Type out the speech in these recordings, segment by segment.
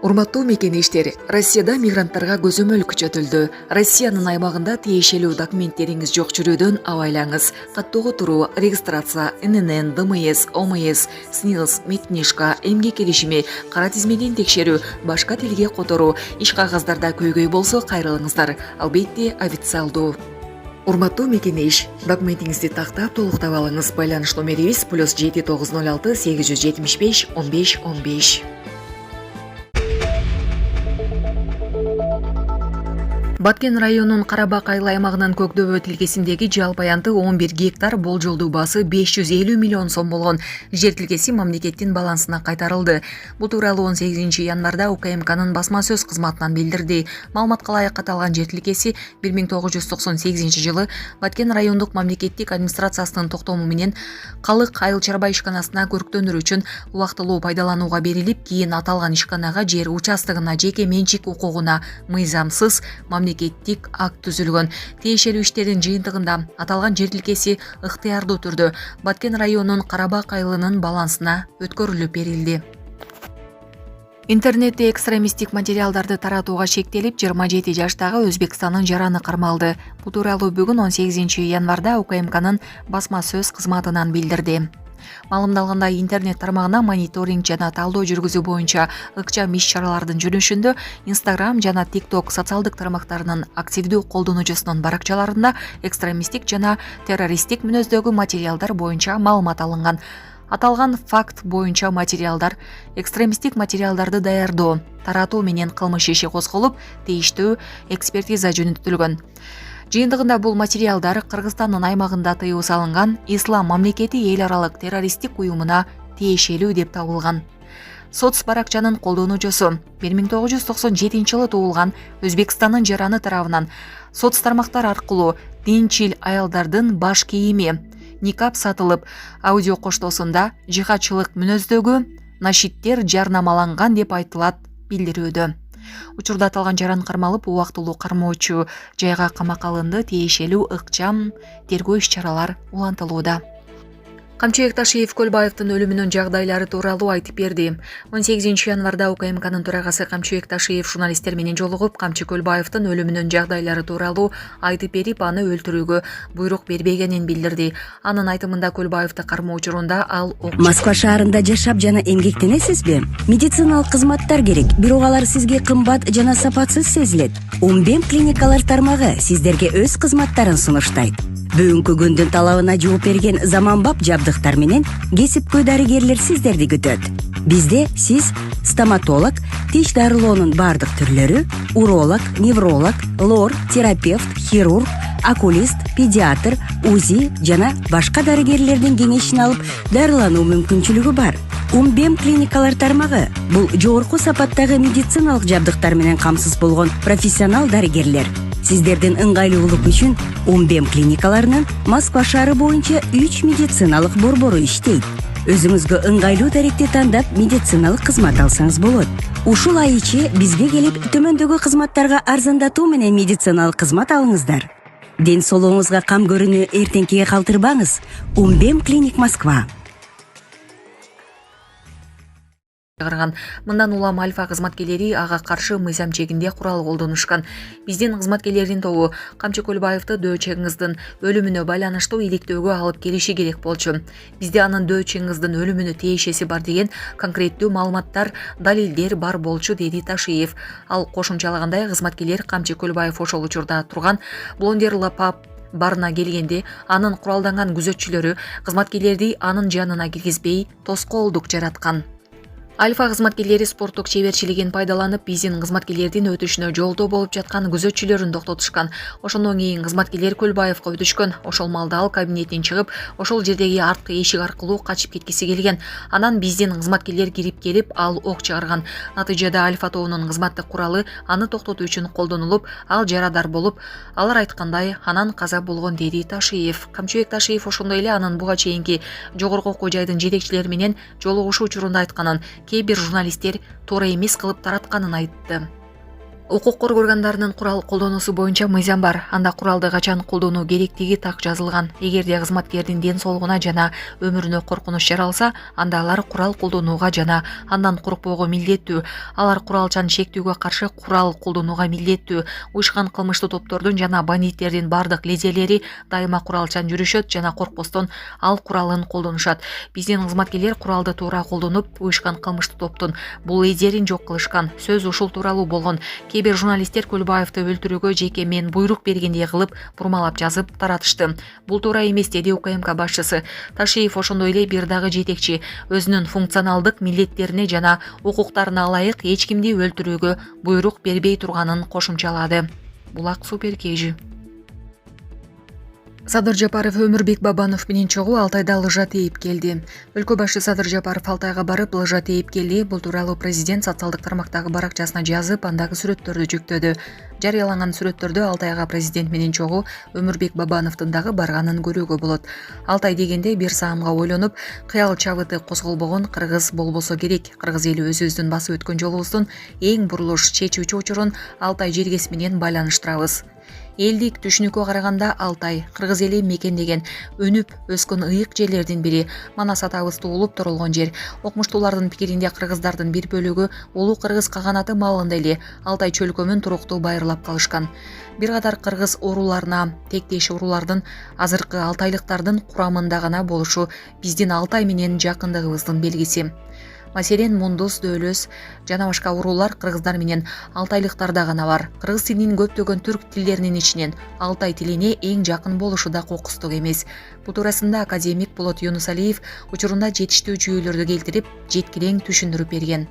Урматтуу мекенештер, Россияда мигранттарга көзөмөл күчөтүлдү. Россиянын аймагында тиешелүү документтериңиз жок жүрүүдөн абайлаңыз. Каттоого туруу, регистрация, ННН, ДМС, ОМС, СНИЛС, Медкнижка, эмгек келишими, кара тизмеден текшерүү, башка тилге которуу, иш кагаздарда көйгөй болсо кайрылыңыздар. Албетте, официалдуу. Урматтуу мекенеш, документиңизди тактап толуктап алыңыз. Байланыш номерибиз +7 906 875 15 15. Баткен районунун Карабак айыл аймагынын Көктөбө тилкесиндеги жалпы аянты 11 гектар, болжолдуу баасы 550 миллион сом болгон жер тилкеси мамлекеттин балансына кайтарылды. Бул тууралуу 18 январда УКМКнын басма сөз кызматынан билдирди. Маалыматка ылайык аталган жер тилкеси 1998 жылы Баткен райондук мамлекеттик администрациясынын токтому менен Калык айыл чарба ишканасына көрктөнүү үчүн убактылуу пайдаланууга берилип, кийин аталган ишканага жер участогуна жеке менчик укугуна мыйзамсыз мамлекеттик акт түзүлгөн. Тиешелүү иштердин жыйынтыгында аталган жер тилкеси ыктыярдуу түрдө Баткен районунун Карабак айылынын балансына өткөрүлүп берилди. Интернетте экстремисттик материалдарды таратууга шектелип, 27 жаштагы Өзбекстандын жараны кармалды. Бул тууралуу бүгүн 18 январда УКМКнын басма сөз кызматынан билдирди. Маалымдалгандай, интернет тармагына мониторинг жана талдоо жүргүзүү боюнча ыкчам иш-чаралардын жүрүшүндө Instagram жана TikTok социалдык тармактарынын активдүү колдонуучусунун баракчаларында экстремисттик жана террористтик мүнөздөгү материалдар боюнча маалымат алынган. Аталган факт боюнча материалдар, экстремисттик материалдарды даярдоо, таратуу менен кылмыш иши козголуп, тийиштүү экспертиза жөнөтүлгөн. Жыйынтыгында бул материалдар Кыргызстандын аймагында тыюу салынган Ислам мамлекети эл аралык террористтик уюмуна тиешелүү деп табылган. Соц баракчанын колдонуучусу 1997 жылы туулган Өзбекстандын жараны тарабынан соц тармактар аркылуу динчил аялдардын баш кийими, никап сатылып, аудио коштоосунда жихадчылык мүнөздөгү нашиттер жарнамаланган деп айтылат билдирүүдө. Учурда аталган жаран кармалып, убактылуу кармоочу жайга камакка алынды. Тиешелүү ыкчам тергөө иш-чаралар улантылууда. Камчыбек Ташиев Көлбаевдин өлүмүнүн жагдайлары тууралуу айтып берди. 18 январда УКМКнын төрагасы Камчыбек Ташиев журналисттер менен жолугуп, Камчы Көлбаевдин өлүмүнүн жагдайлары тууралуу айтып берип, аны өлтүрүүгө буйрук бербегенин билдирди. Анын айтымында Көлбаевди кармоо учурунда ал Москва шаарында жашап жана эмгектенесизби? Медициналык кызматтар керек, бирок алар сизге кымбат жана сапатсыз сезилет. Умбем клиникалар тармагы сиздерге өз кызматтарын сунуштайт. Бүгүнкү күндүн талабына жооп берген заманбап жабдыктар менен кесипкөй дарыгерлер сиздерди күтөт. Бизде сиз стоматолог, тиш дарылоонун бардык түрлөрү, уролог, невролог, лор, терапевт, хирург, окулист, педиатр, УЗИ жана башка дарыгерлердин кеңешин алып дарылануу мүмкүнчүлүгү бар. Умбем клиникалар тармагы бул жогорку сапаттагы медициналык жабдыктар менен камсыз болгон профессионал дарыгерлер. Сиздердин ыңгайлуулук үчүн Умбем клиникаларынын Москва шаары боюнча 3 медициналык борбору иштейт. Өзүңүзгө ыңгайлуу даректи тандап медициналык кызмат алсаңыз болот. Ушул ай ичи бизге келип, төмөндөгү кызматтарга арзандатуу менен медициналык кызмат алыңыздар. Ден соолугуңузга кам көрүүнү эртеңкиге калтырбаңыз. Умбем клиник Москва. Мындан улам Альфа кызматкерлери ага каршы мыйзам чегинде курал колдонушкан. Биздин кызматкерлердин тобу Камчы Көлбаевди дөөчөңүздүн өлүмүнө байланыштуу иликтөөгө алып келиши керек болчу. Бизде анын дөөчөңүздүн өлүмүнө тиешеси бар деген конкреттүү маалыматтар, далилдер бар болчу, деди Ташиев. Ал кошумчалагандай, кызматкерлер Камчы Көлбаев ошол учурда турган Блондер Лапап барына келгенде, анын куралданган күзөтчүлөрү кызматкерлерди анын жанына киргизбей тоскоолдук жараткан. Альфа кызматкерлери спорттук чеберчилигин пайдаланып, биздин кызматкерлердин өтүшүнө жолдо болуп жаткан күзөтчүлөрүн токтотушкан. Ошондон кийин кызматкерлер Көлбаевга өтүшкөн. Ошол маалда ал кабинеттен чыгып, ошол жердеги арткы эшик аркылуу качып кеткиси келген. Анан биздин кызматкерлер кирип келип, ал ок чыгарган. Натыйжада Альфа тобунун кызматтык куралы аны токтотуу үчүн колдонулуп, ал жарадар болуп, алар айткандай, анан каза болгон, деди Ташиев. Камчыбек Ташиев ошондой эле анын буга чейинки жогорку окуу жайдын жетекчилери менен жолугушуу учурунда айтканын кээ бир журналисттер туура эмес кылып таратканын айтты. Укук коргоо органдарынын курал колдонуусу боюнча мыйзам бар. Анда куралды качан колдонуу керектиги так жазылган. Эгерде кызматкердин ден соолугуна жана өмүрүнө коркунуч жаралса, анда алар курал колдонууга жана андан коркпоого милдеттүү. Алар куралчан шектүүгө каршы курал колдонууга милдеттүү. Уюшкан кылмыштуу топтордун жана бандиттердин бардык лидерлери дайыма куралчан жүрүшөт жана коркпостон ал куралын колдонушат. Биздин кызматкерлер куралды туура колдонуп, уюшкан кылмыштуу топтун бул лидерин жок кылышкан. Сөз ушул тууралуу болгон. Кээ бир журналисттер Көлбаевди өлтүрүүгө жеке мен буйрук бергендей кылып бурмалап жазып таратышты. Бул туура эмес, деди УКМК башчысы. Ташиев ошондой эле бир дагы жетекчи өзүнүн функционалдык милдеттерине жана укуктарына ылайык эч кимди өлтүрүүгө буйрук бербей турганын кошумчалады. Булак Супер KG. Садыр Жапаров Өмүрбек Бабанов менен чогуу Алтайда лыжа тээп келди. Өлкө башы Садыр Жапаров Алтайга барып лыжа тээп келди. Бул тууралуу президент социалдык тармактагы баракчасына жазып, андагы сүрөттөрдү жүктөдү. Жарыяланган сүрөттөрдө Алтайга президент менен чогуу Өмүрбек Бабановдун дагы барганын көрүүгө болот. Алтай дегенде бир саамга ойлонуп, кыял чабыты козголбогон кыргыз болбосо керек. Кыргыз эли өзүбүздүн басып өткөн жолубуздун эң бурулуш чечүүчү учурун Алтай жергеси менен байланыштырабыз. Элдик түшүнүккө караганда Алтай кыргыз эли мекендеген, өнүп өскөн ыйык жерлердин бири. Манас атабыз туулуп турулгон жер. Окумуштуулардын пикиринде кыргыздардын бир бөлүгү улуу кыргыз каганаты маалында эле Алтай чөлкөмүн туруктуу байырлап калышкан. Бир катар кыргыз урууларына тектеш уруулардын азыркы алтайлыктардын курамында гана болушу биздин Алтай менен жакындыгыбыздын белгиси. Маселен, Мундус, Дөөлөс жана башка уруулар кыргыздар менен алтайлыктарда гана бар. Кыргыз тилинин көптөгөн түрк тилдеринин ичинен Алтай тилине эң жакын болушу да кокустук эмес. Бул туурасында академик Болот Юнусалиев учурунда жетиштүү жүйөлөрдү келтирип, жеткилең түшүндүрүп берген.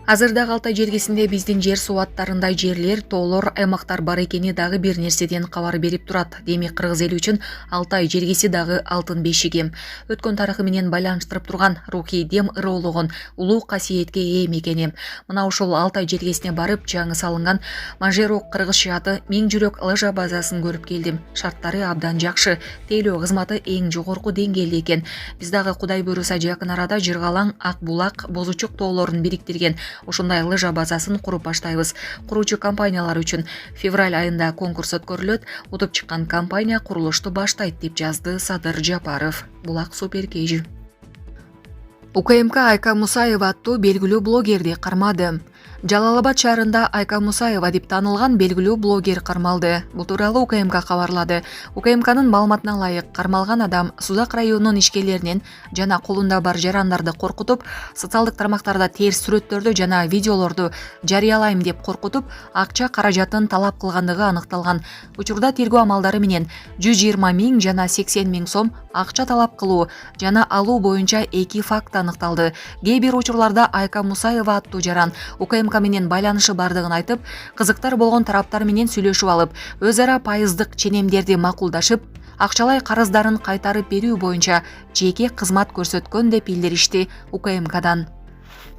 Азырдагы Алтай жергесинде биздин жер субаттарындай жерлер, тоолор, аймактар бар экени дагы бир нерседен кабар берип турат. Демек кыргыз эли үчүн Алтай жергеси дагы алтын бешиги. Өткөн тарыхы менен байланыштырып турган рухий дем ырыологон улуу касиетке ээ экени. Мына ушул Алтай жергесине барып жаңы салынган Мажерук кыргыз шааты Миң жүрөк лыжа базасын көрүп келдим. Шарттары абдан жакшы, тейлөө кызматы эң жогорку деңгээлде экен. Биз дагы Кудай буйруса жакын арада Жыргалаң, Ак булак, Бозучук тоолорун бириктирген ушундай лыжа базасын куруп баштайбыз. Куруучу компаниялар үчүн февраль айында конкурс өткөрүлөт. Утуп чыккан компания курулушту баштайт, деп жазды Садыр Жапаров. Булак Супер KG. УКМК Айка Мусаева аттуу белгилүү блогерди кармады. Жалал-Абад шаарында Айка Мусаева деп таанылган белгилүү блогер кармалды. Бул тууралуу УКМК кабарлады. УКМКнын маалыматына ылайык, кармалган адам Сузак районунун ишкерлеринен жана колунда бар жарандарды коркутуп, социалдык тармактарда терс сүрөттөрдү жана видеолорду жарыялайм деп коркутуп, акча каражатын талап кылгандыгы аныкталган. Учурда тергөө амалдары менен 120 миң жана 80 миң сом акча талап кылуу жана алуу боюнча 2 факт аныкталды. Кээ бир учурларда Айка Мусаева аттуу жаран УКМК менен байланышы бардыгын айтып, кызыктар болгон тараптар менен сүйлөшүп алып, өз ара пайыздык ченемдерди макулдашып, акчалай карыздарын кайтарып берүү боюнча жеке кызмат көрсөткөн деп билдиришти УКМКдан.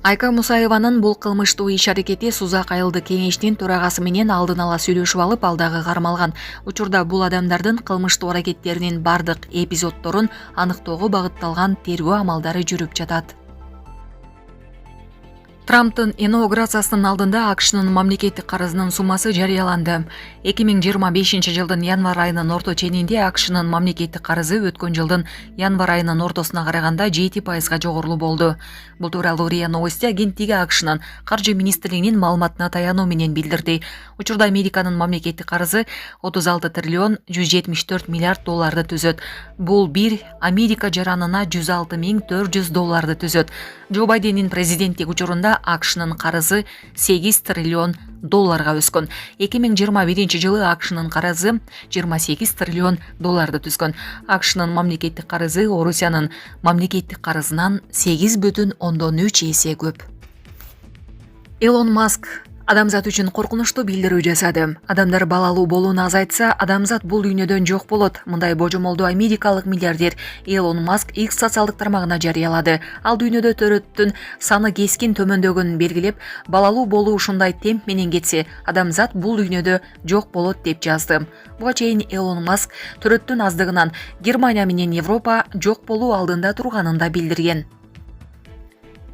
Айка Мусаеванын бул кылмыштуу иш-аракети Сузак айылдык кеңешинин төрагасы менен алдын ала сүйлөшүп алып, ал дагы кармалган. Учурда бул адамдардын кылмыштуу аракеттеринин бардык эпизоддорун аныктоого багытталган тергөө амалдары жүрүп жатат. Трамптын инаугурациясынын алдында АКШнын мамлекеттик карызынын суммасы жарыяланды. 2025 жылдын январь айынын орто ченинде АКШнын мамлекеттик карызы өткөн жылдын январь айынын ортосуна караганда 7% жогорулуу болду. Бул тууралуу РИА Новости агенттиги АКШнын каржы министрлигинин маалыматына таянуу менен билдирди. Учурда Американын мамлекеттик карызы 36 триллион 174 миллиард долларды түзөт. Бул бир Америка жаранына 106 миң 400 долларды түзөт. Джо Байдендин президенттик учурунда АКШнын карызы 8 триллион долларга өскөн. 2021 жылы АКШнын карызы 28 триллион долларды түзгөн. АКШнын мамлекеттик карызы Орусиянын мамлекеттик карызынан 8,3 эсе көп. Элон Маск адамзат үчүн коркунучтуу билдирүү жасады. Адамдар балалуу болууну азайтса, адамзат бул дүйнөдөн жок болот. Мындай божомолду америкалык миллиардер Элон Маск X социалдык тармагына жарыялады. Ал дүйнөдө төрөттүн саны кескин төмөндөгөнүн белгилеп, балалуу болуу ушундай темп менен кетсе, адамзат бул дүйнөдө жок болот деп жазды. Буга чейин Элон Маск төрөттүн аздыгынан Германия менен Европа жок болуу алдында турганын да билдирген.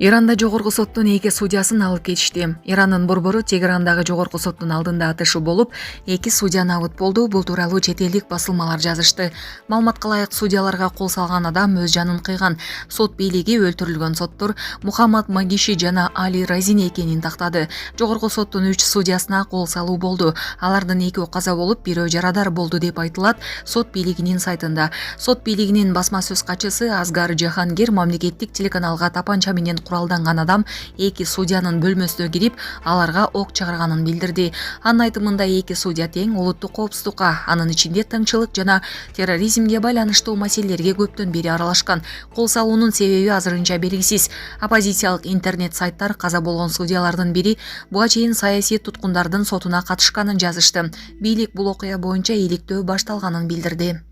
Иранда жогорку соттун 2 судьясын алып кетишти. Ирандын борбору Тегерандагы жогорку соттун алдында атышы болуп, 2 судья набыт болду. Бул тууралуу чет элдик басылмалар жазышты. Маалыматка ылайык, судьяларга кол салган адам өз жанын кыйган. Сот бийлиги өлтүрүлгөн соттор Мухаммад Магиши жана Али Разин экенин тактады. Жогорку соттун 3 судьясына кол салуу болду. Алардын 2 каза болуп, бирөө жарадар болду деп айтылат сот бийлигинин сайтында. Сот бийлигинин басма сөз катчысы Азгар Жахангир мамлекеттик телеканалга тапанча менен куралданган адам 2 судьянын бөлмөсүнө кирип, аларга ок чыгарганын билдирди. Анын айтымында 2 судья тең улуттук коопсуздукка, анын ичинде тыңчылык жана терроризмге байланыштуу маселелерге көптөн бери аралашкан. Кол салуунун себеби азырынча белгисиз. Оппозициялык интернет сайттар каза болгон судьялардын бири буга чейин саясий туткундардын сотуна катышканын жазышты. Бийлик бул окуя боюнча иликтөө башталганын билдирди.